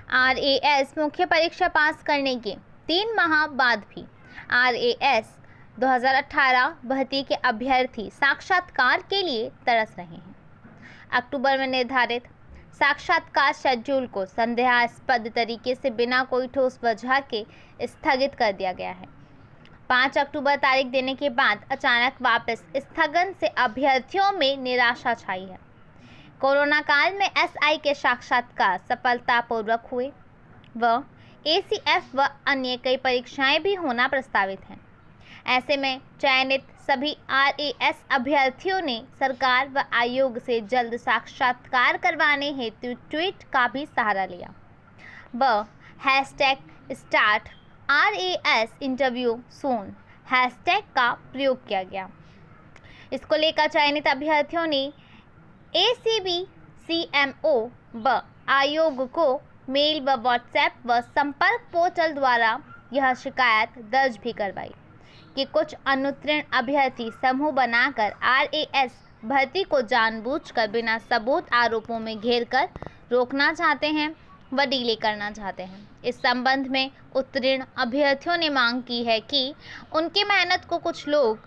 RAS मुख्य परीक्षा पास करने के 3 माह बाद भी RAS 2018 भर्ती के अभ्यर्थी साक्षात्कार के लिए तरस रहे हैं। अक्टूबर में निर्धारित साक्षात्कार शेड्यूल को संदेहास्पद तरीके से बिना कोई ठोस वजह के स्थगित कर दिया गया है। 5 अक्टूबर तारीख देने के बाद अचानक वापस स्थगन से अभ्यर्थियों में निराशा छाई है। कोरोना काल में SI के साक्षात्कार सफलतापूर्वक हुए व ACF व अन्य कई परीक्षाएं भी होना प्रस्तावित हैं। ऐसे में चयनित सभी RAS अभ्यर्थियों ने सरकार व आयोग से जल्द साक्षात्कार करवाने हेतु ट्वीट का भी सहारा लिया व #StartRAS इंटरव्यू सून हैशटैग का प्रयोग किया गया। इसको लेकर चयनित अभ्यर्थियों ने ACB CMO व आयोग को मेल व व्हाट्सएप व संपर्क पोर्टल द्वारा यह शिकायत दर्ज भी करवाई कि कुछ अनुत्तीर्ण अभ्यर्थी समूह बनाकर RAS भर्ती को जानबूझकर बिना सबूत आरोपों में घेरकर रोकना चाहते हैं व डिले करना चाहते हैं। इस संबंध में उत्तीर्ण अभ्यर्थियों ने मांग की है कि उनकी मेहनत को कुछ लोग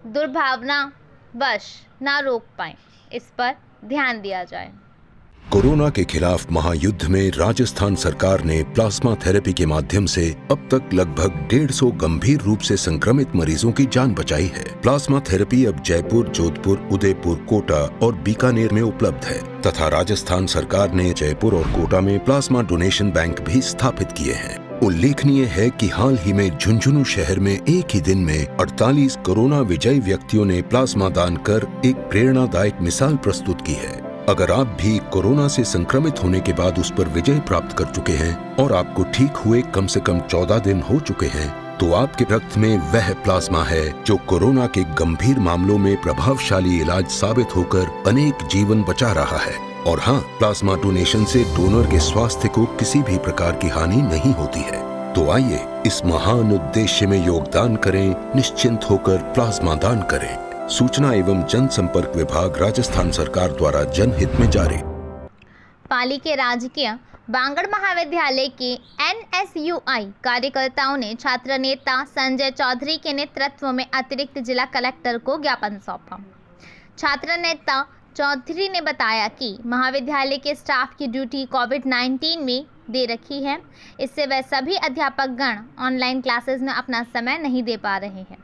दुर्भावनावश ना रोक पाएं, इस पर ध्यान दिया जाए। कोरोना के खिलाफ महायुद्ध में राजस्थान सरकार ने प्लाज्मा थेरेपी के माध्यम से अब तक लगभग 150 गंभीर रूप से संक्रमित मरीजों की जान बचाई है। प्लाज्मा थेरेपी अब जयपुर, जोधपुर, उदयपुर, कोटा और बीकानेर में उपलब्ध है तथा राजस्थान सरकार ने जयपुर और कोटा में प्लाज्मा डोनेशन बैंक भी स्थापित किए हैं। उल्लेखनीय है कि हाल ही में झुंझुनू शहर में एक ही दिन में 48 कोरोना विजयी व्यक्तियों ने प्लाज्मा दान कर एक प्रेरणादायक मिसाल प्रस्तुत की है। अगर आप भी कोरोना से संक्रमित होने के बाद उस पर विजय प्राप्त कर चुके हैं और आपको ठीक हुए कम से कम 14 दिन हो चुके हैं, तो आपके रक्त में वह प्लाज्मा है जो कोरोना के गंभीर मामलों में प्रभावशाली इलाज साबित होकर अनेक जीवन बचा रहा है। और हाँ, प्लाज्मा डोनेशन से डोनर के स्वास्थ्य को किसी भी प्रकार की हानि नहीं होती है। तो आइए इस महान उद्देश्य में योगदान करें, निश्चिंत होकर प्लाज्मा दान करें। सूचना एवं जनसंपर्क विभाग राजस्थान सरकार द्वारा जनहित में जारी। पाली के राजकीय बांगड़ महाविद्यालय के NSUI कार्यकर्ताओं ने छात्र नेता संजय चौधरी के नेतृत्व में अतिरिक्त जिला कलेक्टर को ज्ञापन सौंपा। छात्र नेता चौधरी ने बताया कि महाविद्यालय के स्टाफ की ड्यूटी कोविड-19 में दे रखी है, इससे वह सभी अध्यापक गण ऑनलाइन क्लासेस में अपना समय नहीं दे पा रहे हैं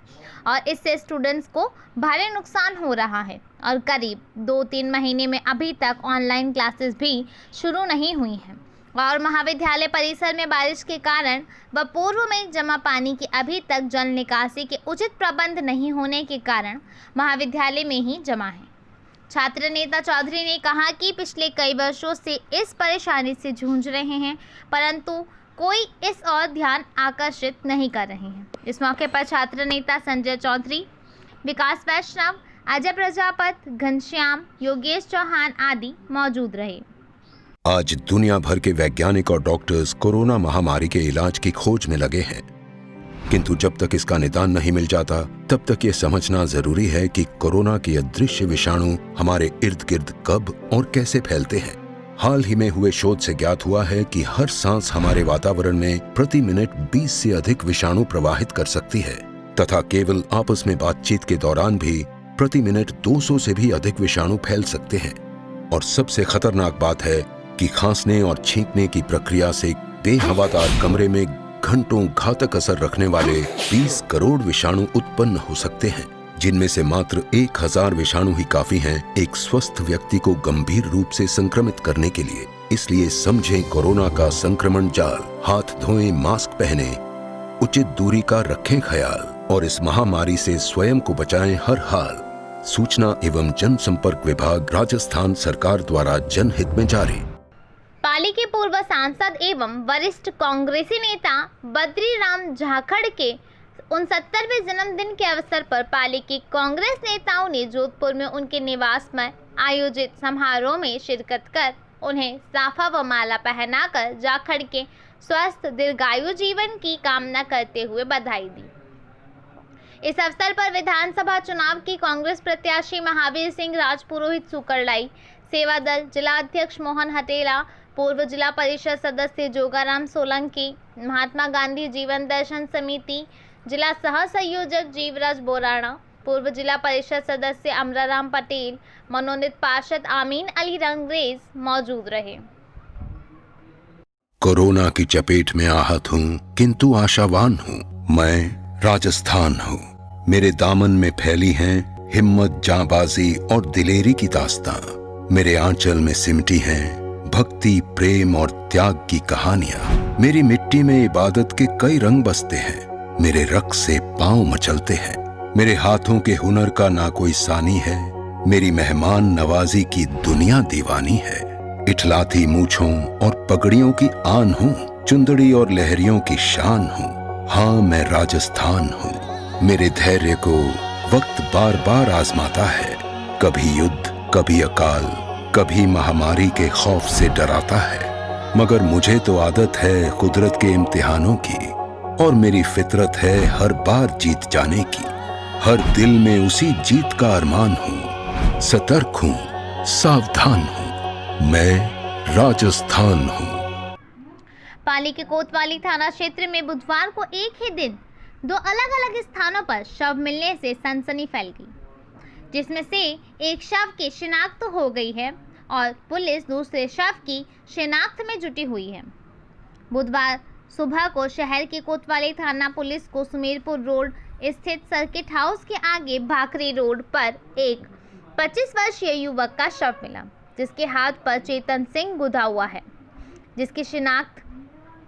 और इससे स्टूडेंट्स को भारी नुकसान हो रहा है और करीब 2-3 महीने में अभी तक ऑनलाइन क्लासेस भी शुरू नहीं हुई हैं और महाविद्यालय परिसर में बारिश के कारण व पूर्व में जमा पानी की अभी तक जल निकासी के उचित प्रबंध नहीं होने के कारण महाविद्यालय में ही जमा है। छात्र नेता चौधरी ने कहा कि पिछले कई वर्षों से इस परेशानी से जूझ रहे हैं, परंतु कोई इस ओर ध्यान आकर्षित नहीं कर रहे हैं। इस मौके पर छात्र नेता संजय चौधरी, विकास वैष्णव, अजय प्रजापत, घनश्याम, योगेश चौहान आदि मौजूद रहे। आज दुनिया भर के वैज्ञानिक और डॉक्टर्स कोरोना महामारी के इलाज की खोज में लगे हैं, किंतु जब तक इसका निदान नहीं मिल जाता तब तक ये समझना जरूरी है कि कोरोना के अदृश्य विषाणु हमारे इर्द गिर्द कब और कैसे फैलते हैं। हाल ही में हुए शोध से ज्ञात हुआ है कि हर सांस हमारे वातावरण में प्रति मिनट 20 से अधिक विषाणु प्रवाहित कर सकती है तथा केवल आपस में बातचीत के दौरान भी प्रति मिनट 200 से भी अधिक विषाणु फैल सकते हैं। और सबसे खतरनाक बात है कि खांसने और छींकने की प्रक्रिया से बेहवादार कमरे में घंटों घातक असर रखने वाले 20 करोड़ विषाणु उत्पन्न हो सकते हैं, जिनमें से मात्र 1000 विषाणु ही काफी हैं एक स्वस्थ व्यक्ति को गंभीर रूप से संक्रमित करने के लिए। इसलिए समझें कोरोना का संक्रमण जाल, हाथ धोएं, मास्क पहने, उचित दूरी का रखें ख्याल और इस महामारी से स्वयं को बचाएं हर हाल। सूचना एवं जनसंपर्क विभाग राजस्थान सरकार द्वारा जनहित में जारी। पाली के पूर्व सांसद एवं वरिष्ठ कांग्रेसी नेता बद्रीराम जाखड़ के 69वें जन्मदिन के अवसर पर पाली के कांग्रेस नेताओं ने जोधपुर में उनके निवास में आयोजित समारोह में शिरकत कर उन्हें साफा व माला पहनाकर जाखड़ के स्वस्थ दीर्घायु जीवन की कामना करते हुए बधाई दी। इस अवसर पर विधानसभा चुनाव की कांग्रेस प्रत्याशी महावीर सिंह राजपुरोहित सुकरलाई, सेवा दल जिला अध्यक्ष मोहन हटेला, पूर्व जिला परिषद सदस्य जोगाराम सोलंकी, महात्मा गांधी जीवन दर्शन समिति जिला सह संयोजक जीवराज बोराणा, पूर्व जिला परिषद सदस्य अमराराम पटेल, मनोनीत पार्षद आमीन अली रंगरेज मौजूद रहे। कोरोना की चपेट में आहत हूँ किंतु आशावान हूँ। मैं राजस्थान हूँ। मेरे दामन में फैली हैं हिम्मत, जांबाजी और दिलेरी की दास्तां। मेरे आंचल में सिमटी हैं भक्ति, प्रेम और त्याग की कहानियां। मेरी मिट्टी में इबादत के कई रंग बसते हैं। मेरे रक्त से पांव मचलते हैं। मेरे हाथों के हुनर का ना कोई सानी है। मेरी मेहमान नवाजी की दुनिया दीवानी है। इठलाती मूछों और पगड़ियों की आन हूँ, चुंदड़ी और लहरियों की शान हूँ। हाँ, मैं राजस्थान हूँ। मेरे धैर्य को वक्त बार बार आजमाता है। कभी युद्ध, कभी अकाल, कभी महामारी के खौफ से डराता है। मगर मुझे तो आदत है कुदरत के इम्तिहानों की, और मेरी फितरत है हर बार जीत जाने की। हर दिल में उसी जीत का अरमान हूँ। सतर्क हूँ, सावधान हूँ। मैं राजस्थान हूँ। पाली के कोतवाली थाना क्षेत्र में बुधवार को एक ही दिन 2 अलग-अलग स्थानों पर शव मिलने से सनसनी फैल गई, जिसमें से एक शव की शिनाख्त हो गई है और पुलिस दूसरे शव की शिनाख्त में जुटी हुई है। बुधवार सुबह को शहर के कोतवाली थाना पुलिस को सुमेरपुर रोड स्थित सर्किट हाउस के आगे भाखरी रोड पर एक 25 वर्षीय युवक का शव मिला, जिसके हाथ पर चेतन सिंह गुधा हुआ है, जिसकी शिनाख्त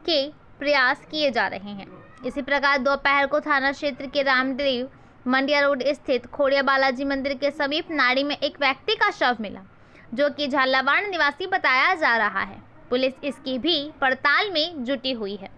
के प्रयास किए जा रहे हैं। इसी प्रकार दोपहर को थाना क्षेत्र के रामदेव मंडिया रोड स्थित खोड़िया बालाजी मंदिर के समीप नाड़ी में एक व्यक्ति का शव मिला, जो कि झालावाड़ निवासी बताया जा रहा है। पुलिस इसकी भी पड़ताल में जुटी हुई है।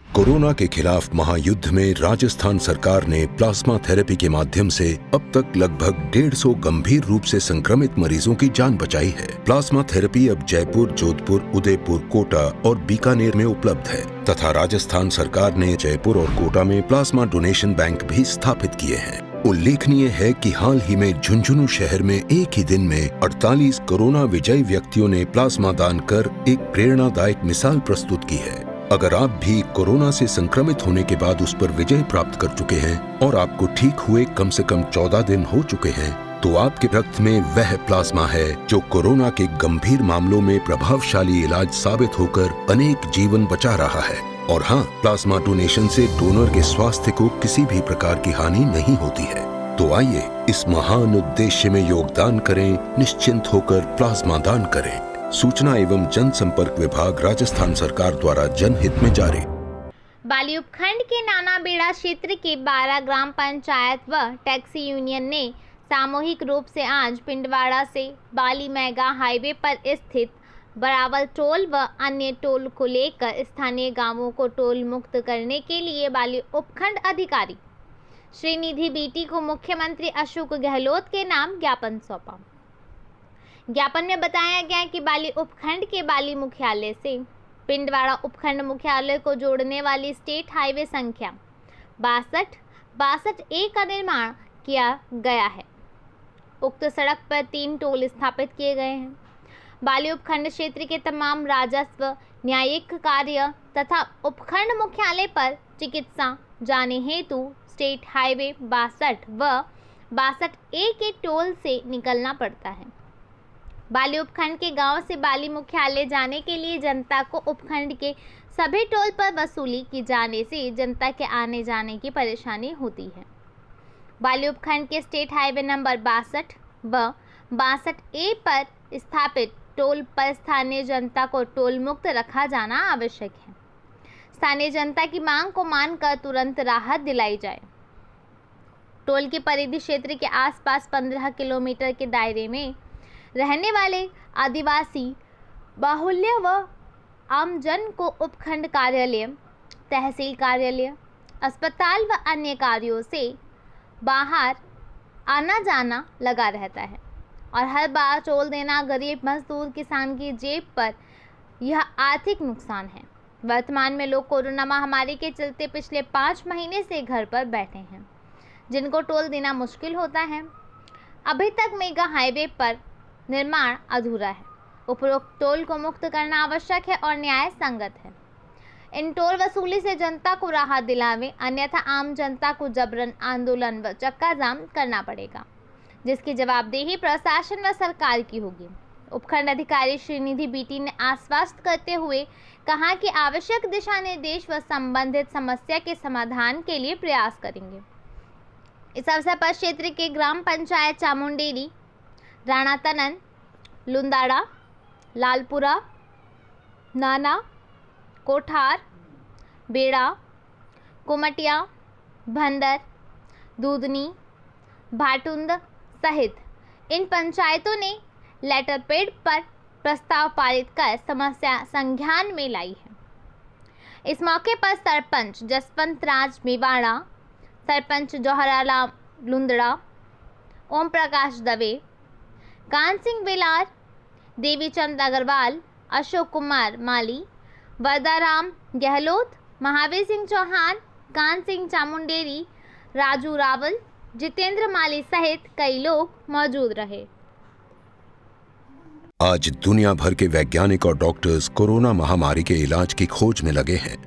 कोरोना के खिलाफ महायुद्ध में राजस्थान सरकार ने प्लाज्मा थेरेपी के माध्यम से अब तक लगभग 150 गंभीर रूप से संक्रमित मरीजों की जान बचाई है। प्लाज्मा थेरेपी अब जयपुर, जोधपुर, उदयपुर, कोटा और बीकानेर में उपलब्ध है तथा राजस्थान सरकार ने जयपुर और कोटा में प्लाज्मा डोनेशन बैंक भी स्थापित किए हैं। उल्लेखनीय है कि हाल ही में झुंझुनू शहर में एक ही दिन में 48 कोरोना विजयी व्यक्तियों ने प्लाज्मा दान कर एक प्रेरणादायक मिसाल प्रस्तुत की है। अगर आप भी कोरोना से संक्रमित होने के बाद उस पर विजय प्राप्त कर चुके हैं और आपको ठीक हुए कम से कम 14 दिन हो चुके हैं, तो आपके रक्त में वह प्लाज्मा है जो कोरोना के गंभीर मामलों में प्रभावशाली इलाज साबित होकर अनेक जीवन बचा रहा है। और हाँ, प्लाज्मा डोनेशन से डोनर के स्वास्थ्य को किसी भी प्रकार की हानि नहीं होती है। तो आइए इस महान उद्देश्य में योगदान करें, निश्चिंत होकर प्लाज्मा दान करें। सूचना एवं जनसंपर्क विभाग, राजस्थान सरकार द्वारा जनहित में जारी। बाली उपखंड के नानाबेड़ा क्षेत्र के 12 ग्राम पंचायत व टैक्सी यूनियन ने सामूहिक रूप से आज पिंडवाड़ा से बाली मेगा हाईवे पर स्थित बरावल टोल व अन्य टोल को लेकर स्थानीय गांवों को टोल मुक्त करने के लिए बाली उपखंड अधिकारी श्रीनिधि बीटी को मुख्यमंत्री अशोक गहलोत के नाम ज्ञापन सौंपा। ज्ञापन में बताया गया कि बाली उपखंड के बाली मुख्यालय से पिंडवाड़ा उपखंड मुख्यालय को जोड़ने वाली स्टेट हाईवे संख्या 62A का निर्माण किया गया है। उक्त सड़क पर 3 टोल स्थापित किए गए हैं। बाली उपखंड क्षेत्र के तमाम राजस्व, न्यायिक कार्य तथा उपखंड मुख्यालय पर चिकित्सा जाने हेतु स्टेट हाईवे 62 व 62A के टोल से निकलना पड़ता है। बाली उपखंड के गांव से बाली मुख्यालय जाने के लिए जनता को उपखंड के सभी टोल पर वसूली की जाने से जनता के आने जाने की परेशानी होती है। बाली उपखंड के स्टेट हाईवे नंबर 62 व 62A पर स्थापित टोल पर स्थानीय जनता को टोल मुक्त रखा जाना आवश्यक है। स्थानीय जनता की मांग को मानकर तुरंत राहत दिलाई जाए। टोल की परिधि क्षेत्र के आसपास 15 किलोमीटर के दायरे में रहने वाले आदिवासी बाहुल्य व आमजन को उपखंड कार्यालय, तहसील कार्यालय, अस्पताल व अन्य कार्यों से बाहर आना जाना लगा रहता है और हर बार टोल देना गरीब मजदूर किसान की जेब पर यह आर्थिक नुकसान है। वर्तमान में लोग कोरोना महामारी के चलते पिछले 5 महीने से घर पर बैठे हैं, जिनको टोल देना मुश्किल होता है। अभी तक मेगा हाईवे पर निर्माण अधूरा है उपरोक्त टोल को मुक्त करना आवश्यक है और न्याय संगत है। इन टोल वसूली से जनता को राहत दिलावे, अन्यथा आम जनता को जबरन आंदोलन व चक्का जाम करना पड़ेगा, जिसकी जवाबदेही प्रशासन व सरकार की होगी। उपखंड अधिकारी श्रीनिधि बीटी ने आश्वस्त करते हुए कहा कि आवश्यक दिशा निर्देश व संबंधित समस्या के समाधान के लिए प्रयास करेंगे। इस अवसर पर क्षेत्र के ग्राम पंचायत चामुंडेरी, राणा तनन, लुंदाड़ा, लालपुरा, नाना, कोठार, बेड़ा, कुमटिया, भंदर, दूधनी, भाटुंद सहित इन पंचायतों ने लेटर पैड पर प्रस्ताव पारित कर समस्या संज्ञान में लाई है। इस मौके पर सरपंच जसवंत राज मेवाड़ा, सरपंच जौहरालाल लुंदड़ा, ओम प्रकाश दवे, कान सिंह बेलार, देवीचंद अग्रवाल, अशोक कुमार माली, वरदाराम गहलोत, महावीर सिंह चौहान, कान सिंह चामुंडेरी, राजू रावल, जितेंद्र माली सहित कई लोग मौजूद रहे। आज दुनिया भर के वैज्ञानिक और डॉक्टर्स कोरोना महामारी के इलाज की खोज में लगे हैं,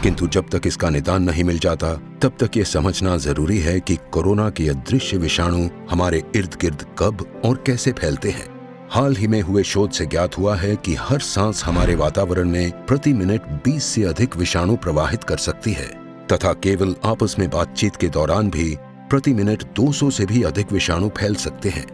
किंतु जब तक इसका निदान नहीं मिल जाता तब तक ये समझना जरूरी है कि कोरोना के अदृश्य विषाणु हमारे इर्द गिर्द कब और कैसे फैलते हैं। हाल ही में हुए शोध से ज्ञात हुआ है कि हर सांस हमारे वातावरण में प्रति मिनट 20 से अधिक विषाणु प्रवाहित कर सकती है तथा केवल आपस में बातचीत के दौरान भी प्रति मिनट 200 से भी अधिक विषाणु फैल सकते हैं।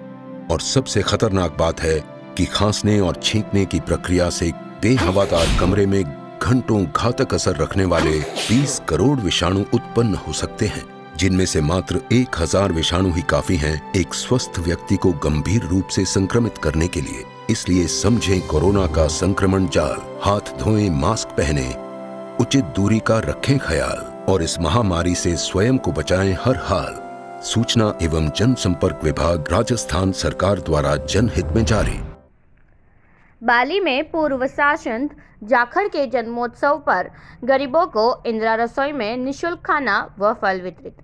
और सबसे खतरनाक बात है कि खांसने और छींकने की प्रक्रिया से बेहवादार कमरे में घंटों घातक असर रखने वाले 20 करोड़ विषाणु उत्पन्न हो सकते हैं, जिनमें से मात्र 1000 विषाणु ही काफी हैं एक स्वस्थ व्यक्ति को गंभीर रूप से संक्रमित करने के लिए। इसलिए समझें कोरोना का संक्रमण जाल, हाथ धोएं, मास्क पहने, उचित दूरी का रखें ख्याल और इस महामारी से स्वयं को बचाएं हर हाल। सूचना एवं जनसंपर्क विभाग, राजस्थान सरकार द्वारा जनहित में जारी। बाली में पूर्व सांसद जाखड़ के जन्मोत्सव पर गरीबों को इंदिरा रसोई में निःशुल्क खाना व फल वितरित।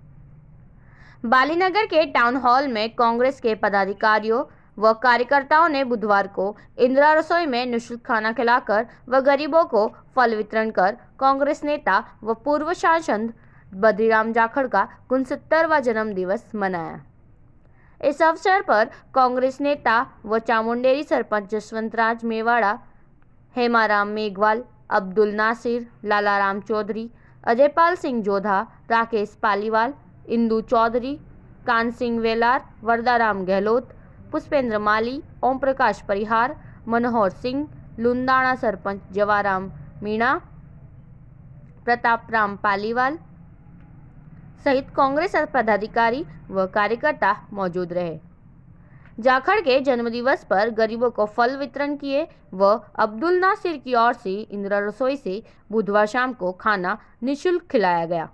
बाली नगर के टाउन हॉल में कांग्रेस के पदाधिकारियों व कार्यकर्ताओं ने बुधवार को इंदिरा रसोई में निःशुल्क खाना खिलाकर व गरीबों को फल वितरण कर कांग्रेस नेता व पूर्व सांसद बद्रीराम जाखड़ का 69वां जन्म दिवस मनाया। इस अवसर पर कांग्रेस नेता व चामुंडेरी सरपंच जसवंत राज मेवाड़ा, हेमाराम मेघवाल, अब्दुल नासिर, लालाराम चौधरी, अजयपाल सिंह जोधा, राकेश पालीवाल, इंदू चौधरी, कान सिंह वेलार, वरदाराम गहलोत, पुष्पेंद्र माली, ओम प्रकाश परिहार, मनोहर सिंह, लुंदाणा सरपंच जवाराम मीणा, प्रताप राम पालीवाल सहित कांग्रेस पदाधिकारी व कार्यकर्ता मौजूद रहे। जाखड़ के जन्मदिवस पर गरीबों को फल वितरण किए व अब्दुल नासिर की ओर से इंदिरा रसोई से बुधवार शाम को खाना निःशुल्क खिलाया गया।